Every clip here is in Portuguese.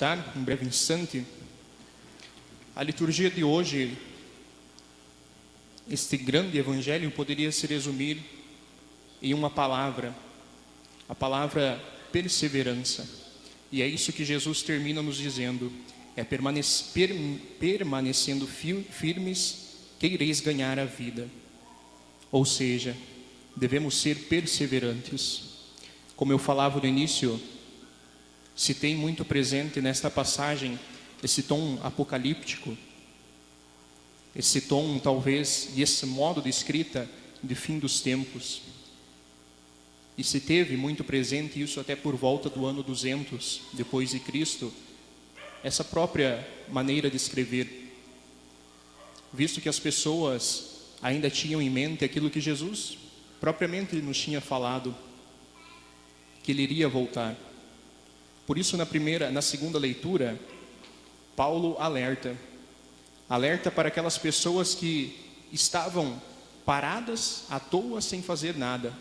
meditar um breve instante, a liturgia de hoje, este grande evangelho poderia se resumir em uma palavra, a palavra perseverança. E é isso que Jesus termina nos dizendo, é permanecendo firmes que ireis ganhar a vida. Ou seja, devemos ser perseverantes. Como eu falava no início, se tem muito presente nesta passagem esse tom apocalíptico, esse tom talvez, e esse modo de escrita de fim dos tempos. E se teve muito presente isso até por volta do ano 200 depois de Cristo, essa própria maneira de escrever, visto que as pessoas ainda tinham em mente aquilo que Jesus propriamente nos tinha falado, que ele iria voltar. Por isso na segunda leitura, Paulo alerta para aquelas pessoas que estavam paradas à toa sem fazer nada.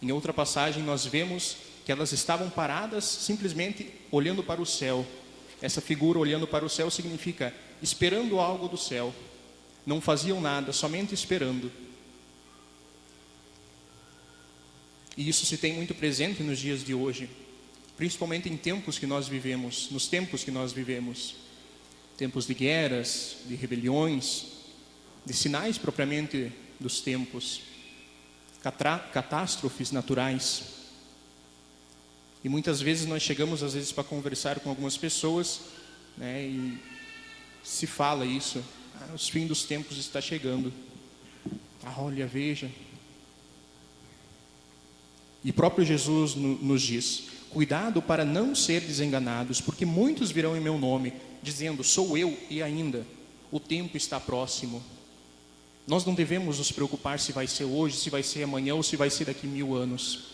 Em outra passagem nós vemos que elas estavam paradas simplesmente olhando para o céu. Essa figura olhando para o céu significa esperando algo do céu. Não faziam nada, somente esperando. E isso se tem muito presente nos dias de hoje, principalmente em tempos que nós vivemos, nos tempos que nós vivemos. Tempos de guerras, de rebeliões, de sinais propriamente dos tempos, catástrofes naturais. E muitas vezes nós chegamos para conversar com algumas pessoas, né, e se fala isso, os fins dos tempos está chegando. Olha, veja. E próprio Jesus nos diz, cuidado para não ser desenganados, porque muitos virão em meu nome, dizendo, sou eu, e ainda, o tempo está próximo. Nós não devemos nos preocupar se vai ser hoje, se vai ser amanhã ou se vai ser daqui 1000 anos.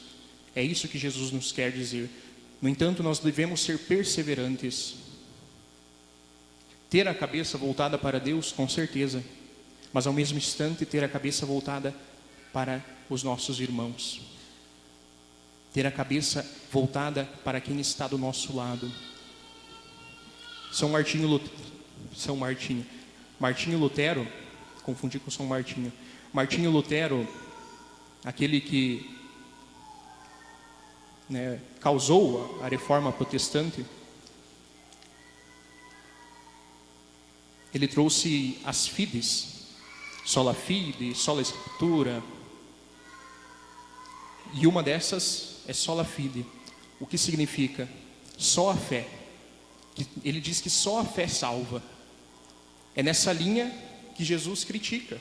É isso que Jesus nos quer dizer. No entanto, nós devemos ser perseverantes. Ter a cabeça voltada para Deus, com certeza. Mas ao mesmo instante, ter a cabeça voltada para os nossos irmãos. Ter a cabeça voltada para quem está do nosso lado. Martinho Lutero, confundi com São Martinho. Martinho Lutero, aquele que causou a reforma protestante, ele trouxe as fides, sola fide, sola escritura, e uma dessas é sola fide, o que significa só a fé. Ele diz que só a fé salva. É nessa linha que Jesus critica.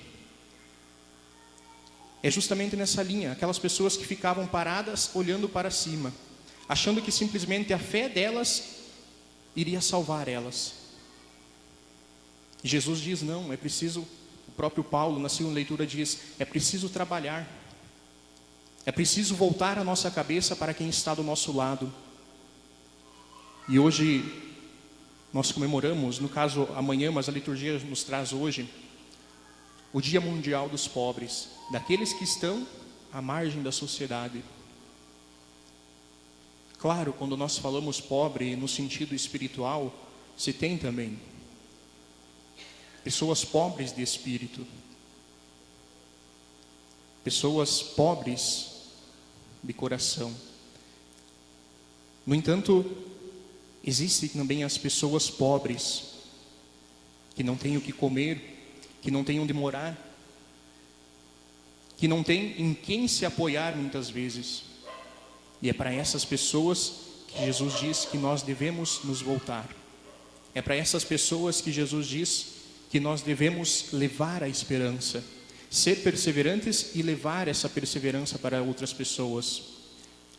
É justamente nessa linha, aquelas pessoas que ficavam paradas olhando para cima, achando que simplesmente a fé delas iria salvar elas. E Jesus diz não, é preciso, o próprio Paulo na segunda leitura diz, é preciso trabalhar. É preciso voltar a nossa cabeça para quem está do nosso lado. E hoje nós comemoramos, no caso amanhã, mas a liturgia nos traz hoje, o Dia Mundial dos Pobres, daqueles que estão à margem da sociedade. Claro, quando nós falamos pobre no sentido espiritual, se tem também pessoas pobres de espírito, pessoas pobres de coração. No entanto, existem também as pessoas pobres, que não têm o que comer, que não têm onde morar, que não têm em quem se apoiar muitas vezes. E é para essas pessoas que Jesus diz que nós devemos nos voltar. É para essas pessoas que Jesus diz que nós devemos levar a esperança, ser perseverantes e levar essa perseverança para outras pessoas.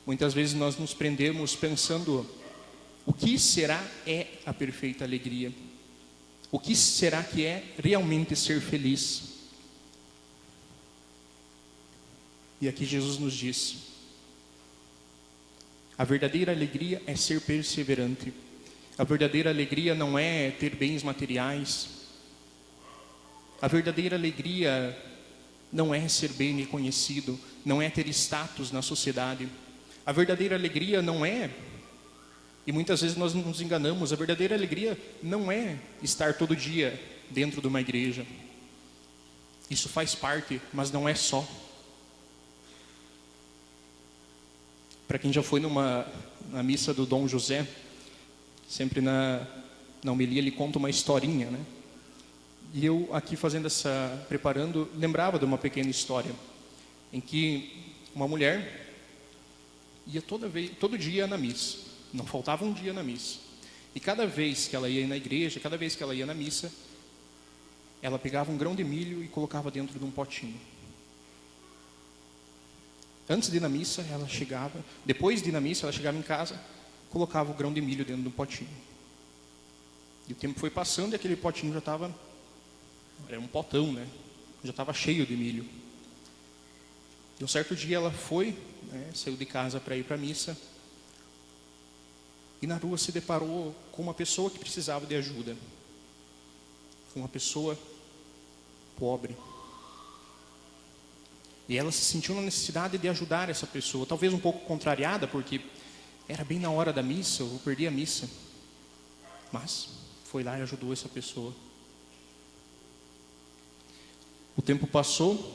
Muitas vezes nós nos prendemos pensando, o que será é a perfeita alegria? O que será que é realmente ser feliz? E aqui Jesus nos diz, a verdadeira alegria é ser perseverante. A verdadeira alegria não é ter bens materiais. A verdadeira alegria não é ser bem reconhecido, não é ter status na sociedade. A verdadeira alegria não é E muitas vezes nós nos enganamos. A verdadeira alegria não é estar todo dia dentro de uma igreja. Isso faz parte, mas não é só. Para quem já foi na missa do Dom José, sempre na homilia ele conta uma historinha, né? E eu aqui preparando, lembrava de uma pequena história, em que uma mulher ia todo dia na missa, não faltava um dia na missa. E cada vez que ela ia na igreja, cada vez que ela ia na missa, ela pegava um grão de milho e colocava dentro de um potinho. Antes de ir na missa, ela chegava, depois de ir na missa, ela chegava em casa, colocava o grão de milho dentro do potinho. E o tempo foi passando e aquele potinho já estava, era um potão, né? Já estava cheio de milho. E um certo dia ela foi, né, saiu de casa para ir para a missa, e na rua se deparou com uma pessoa que precisava de ajuda. Uma pessoa pobre. E ela se sentiu na necessidade de ajudar essa pessoa, talvez um pouco contrariada, porque era bem na hora da missa, eu perdi a missa. Mas foi lá e ajudou essa pessoa. O tempo passou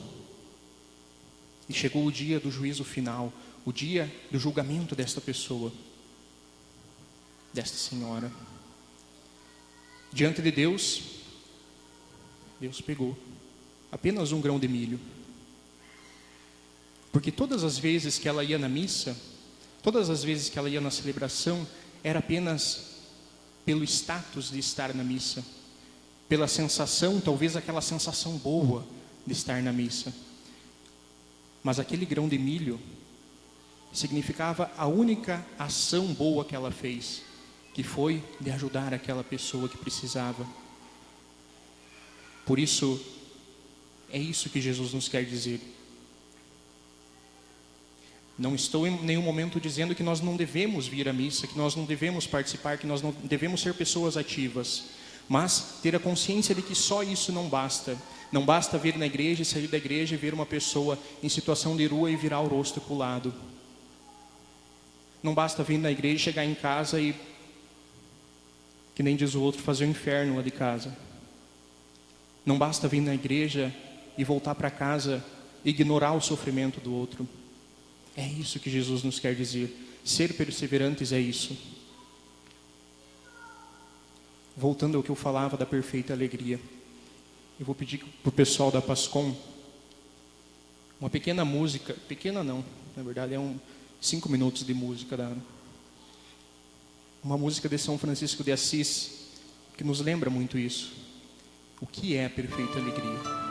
e chegou o dia do juízo final, o dia do julgamento desta pessoa, desta senhora. Diante de Deus, Deus pegou apenas um grão de milho. Porque todas as vezes que ela ia na missa, todas as vezes que ela ia na celebração, era apenas pelo status de estar na missa, pela sensação, talvez aquela sensação boa de estar na missa. Mas aquele grão de milho significava a única ação boa que ela fez, que foi de ajudar aquela pessoa que precisava. Por isso, é isso que Jesus nos quer dizer. Não estou em nenhum momento dizendo que nós não devemos vir à missa, que nós não devemos participar, que nós não devemos ser pessoas ativas. Mas ter a consciência de que só isso não basta. Não basta vir na igreja e sair da igreja e ver uma pessoa em situação de rua e virar o rosto para o lado. Não basta vir na igreja e chegar em casa e, que nem diz o outro, fazer o inferno lá de casa. Não basta vir na igreja e voltar para casa e ignorar o sofrimento do outro. É isso que Jesus nos quer dizer. Ser perseverantes é isso. Voltando ao que eu falava da perfeita alegria, eu vou pedir para o pessoal da Pascom uma pequena música, pequena não, na verdade 5 minutos de música, uma música de São Francisco de Assis, que nos lembra muito isso. O que é a perfeita alegria?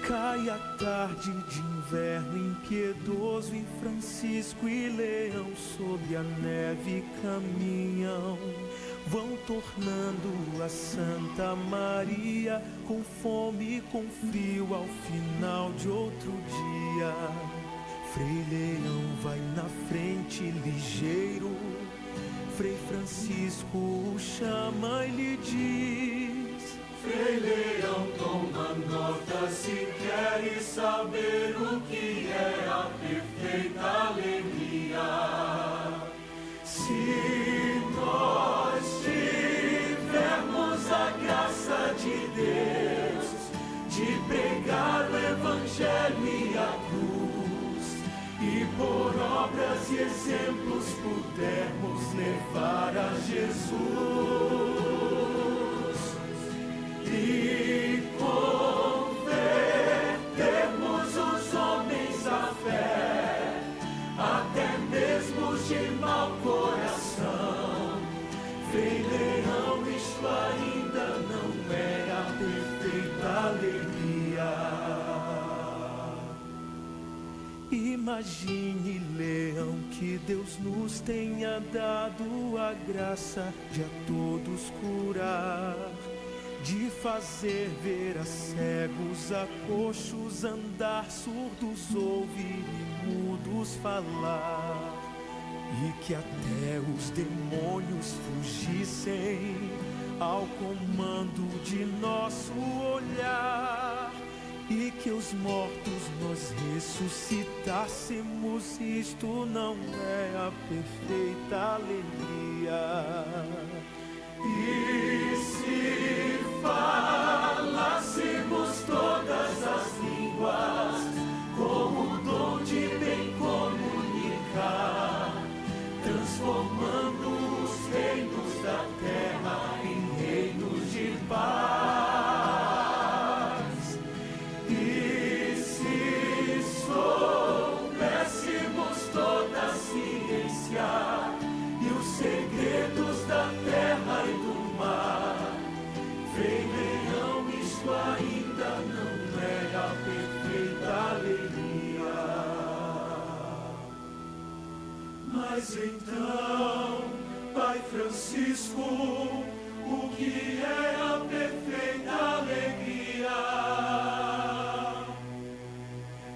Cai a tarde de inverno impiedoso e Francisco e Leão sobre a neve caminham. Vão tornando a Santa Maria com fome e com frio ao final de outro dia. Frei Leão vai na frente ligeiro, Frei Francisco o chama e lhe diz: Frei Leão, toma nota se queres saber o que é a perfeita alegria. Se nós tivermos a graça de Deus de pregar o Evangelho e a cruz, e por obras e exemplos pudermos levar a Jesus e convertermos os homens à fé, até mesmo os de mau coração. Frei Leão, isto ainda não é a perfeita alegria. Imagine, Leão, que Deus nos tenha dado a graça de a todos curar, de fazer ver a cegos, a coxos andar, surdos ouvir e mudos falar. e que até os demônios fugissem ao comando de nosso olhar, e que os mortos nós ressuscitássemos. Isto não é a perfeita alegria. E se falássemos todas as línguas, com o dom de bem comunicar, transformando os reinos da terra em reinos de paz. E se soubéssemos toda a ciência e os segredos da terra e do mar, Frei Leão, isto ainda não é a perfeita alegria. Mas então, Pai Francisco, o que é a perfeita alegria?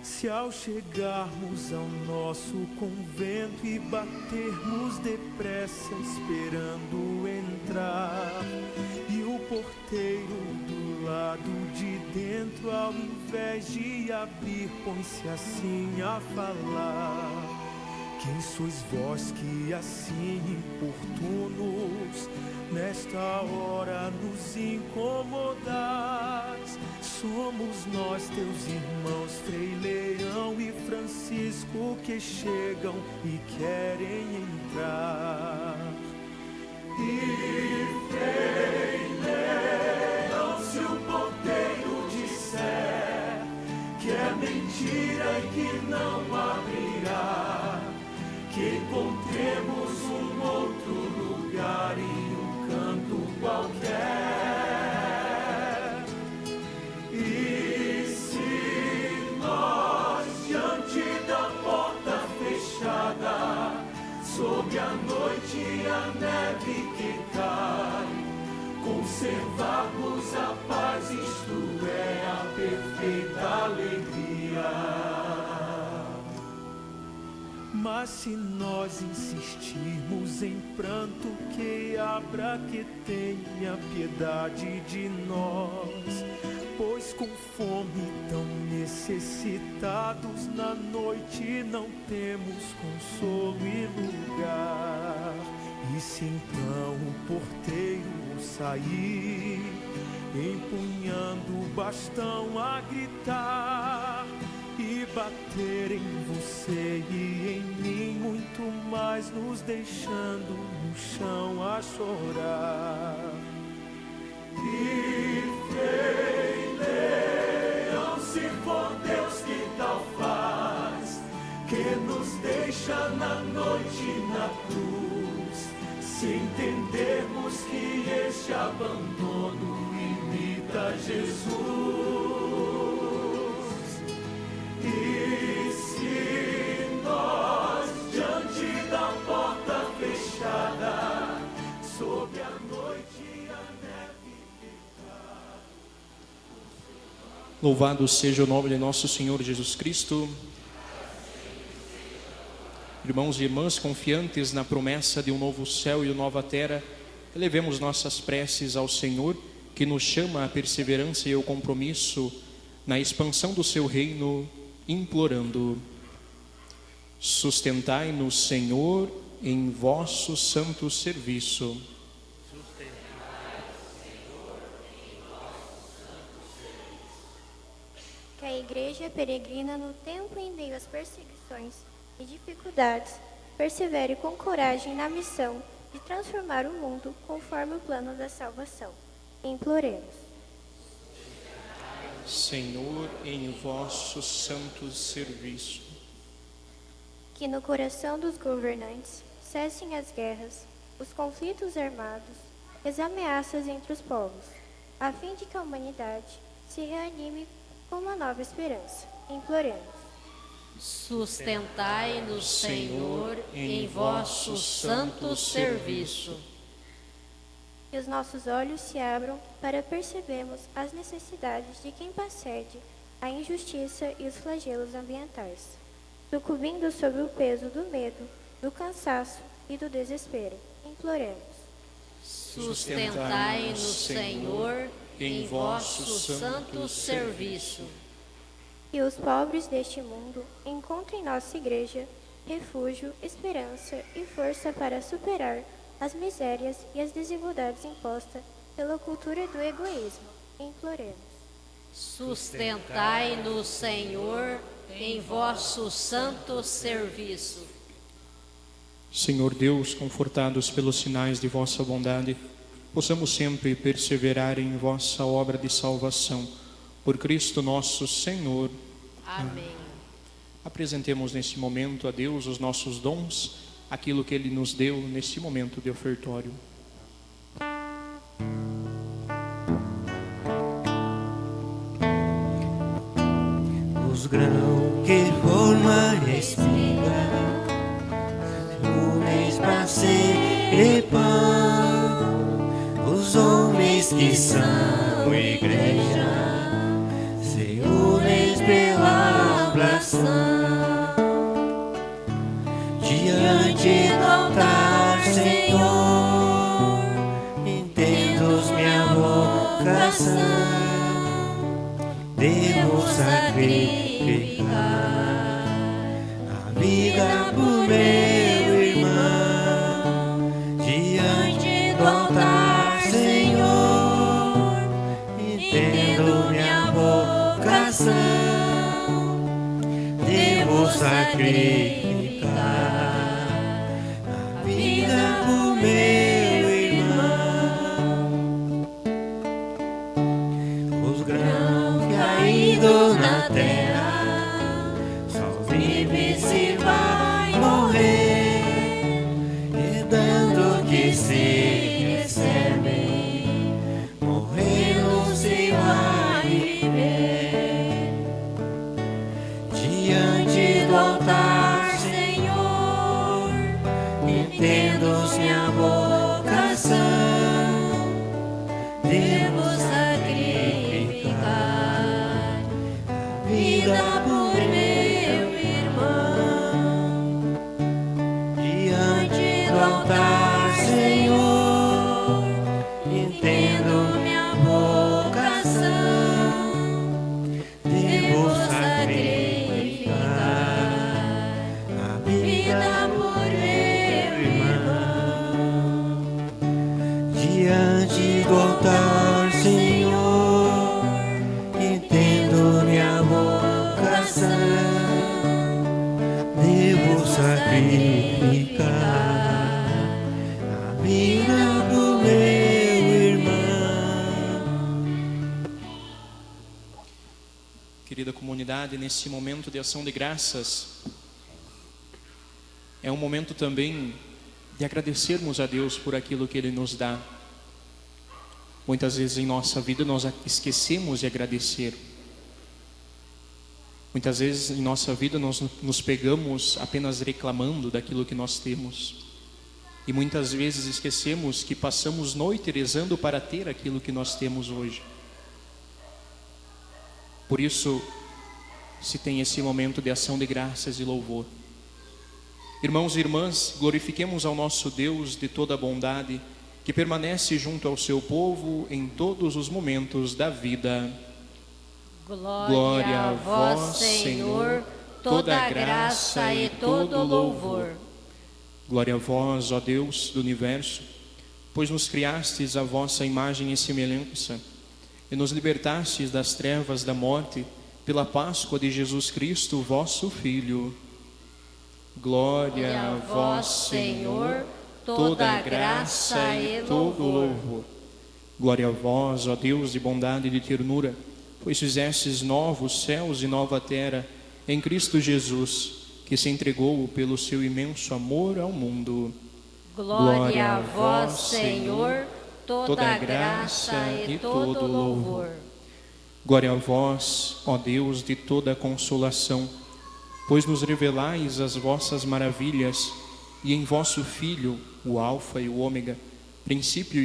Se ao chegarmos ao nosso convento e batermos depressa esperando entrar, e o porteiro do lado de dentro, ao invés de abrir, põe-se assim a falar: quem sois vós que assim importunos nesta hora nos incomodais? Somos nós, teus irmãos, Frei Leão e Francisco, que chegam e querem entrar. E Frei Leão, se o porteiro disser que é mentira e que não abrirá, que encontremos um outro lugar em um canto qualquer. E se nós, diante da porta fechada, sob a noite a neve que cai, conservarmos a paz, isto é a perfeita alegria. Mas se nós insistirmos em pranto, que abra, que tenha piedade de nós, pois com fome tão necessitados na noite não temos consolo e lugar. E se então o porteiro sair, empunhando o bastão a gritar, e bater em você e em mim muito mais, nos deixando no chão a chorar. E Frei Leão, se for Deus que tal faz, que nos deixa na noite na cruz, se entendermos que este abandono imita Jesus. E se nós, diante da porta fechada, sob a noite a neve ficar. Louvado seja o nome de nosso Senhor Jesus Cristo. Irmãos e irmãs, confiantes na promessa de um novo céu e nova terra, elevemos nossas preces ao Senhor, que nos chama à perseverança e ao compromisso na expansão do seu reino, implorando: sustentai-nos, Senhor, em vosso santo serviço. Que a Igreja peregrina no tempo em meio às perseguições e dificuldades persevere com coragem na missão de transformar o mundo conforme o plano da salvação. Imploremos. Senhor, em vosso santo serviço. Que no coração dos governantes cessem as guerras, os conflitos armados e as ameaças entre os povos, a fim de que a humanidade se reanime com uma nova esperança. Imploremos. Sustentai-nos, Senhor, em vosso santo serviço. Que os nossos olhos se abram para percebermos as necessidades de quem precede a injustiça e os flagelos ambientais, sucumbindo sob o peso do medo do cansaço e do desespero. Imploremos. Sustentai-nos, Senhor, em vosso santo serviço. Que os pobres deste mundo encontrem em nossa igreja refúgio, esperança e força para superar as misérias e as desigualdades impostas pela cultura do egoísmo. Imploremos. Sustentai-nos, Senhor, em vosso santo serviço. Senhor Deus, confortados pelos sinais de vossa bondade, possamos sempre perseverar em vossa obra de salvação. Por Cristo nosso Senhor. Amém. Apresentemos nesse momento a Deus os nossos dons, aquilo que Ele nos deu nesse momento de ofertório. Os grãos que forma espiga, unes para ser pão, os homens que são igreja, se unem pela oração. Diante do altar, Senhor, entendos minha vocação, devo sacrificar a vida por meu irmão. Diante do altar, Senhor, entendo minha vocação, devo sacrificar a vida por meu irmão. Os grãos caídos na terra, só vive se vai morrer, e dando que se recebe, morrendo se vai viver. Diante do altar, Senhor, entendo minha vocação, devo sacrificar a vida por meu irmão. Diante do altar, Senhor, entendo minha vocação, devo sacrificar a vida por meu irmão. Diante do altar, Senhor, entendo minha vocação, devo sacrificar a vida por meu irmão. Querida comunidade, nesse momento de ação de graças, é um momento também de agradecermos a Deus por aquilo que Ele nos dá. Muitas vezes em nossa vida nós esquecemos de agradecer. Muitas vezes em nossa vida nós nos pegamos apenas reclamando daquilo que nós temos. E muitas vezes esquecemos que passamos noite rezando para ter aquilo que nós temos hoje. Por isso, se tem esse momento de ação de graças e louvor. Irmãos e irmãs, glorifiquemos ao nosso Deus de toda a bondade, que permanece junto ao seu povo em todos os momentos da vida. Glória a vós, Senhor, toda a graça e todo o louvor. Glória a vós, ó Deus do universo, pois nos criastes à vossa imagem e semelhança, e nos libertastes das trevas da morte, pela Páscoa de Jesus Cristo, vosso Filho. Glória a vós, Senhor, toda a graça e todo o louvor. Glória a vós, ó Deus de bondade e de ternura, pois fizestes novos céus e nova terra em Cristo Jesus, que se entregou pelo seu imenso amor ao mundo. Glória a vós, Senhor, toda a graça e todo o louvor. Glória a vós, ó Deus de toda a consolação, pois nos revelais as vossas maravilhas, e em vosso Filho, o Alfa e o Ômega, princípio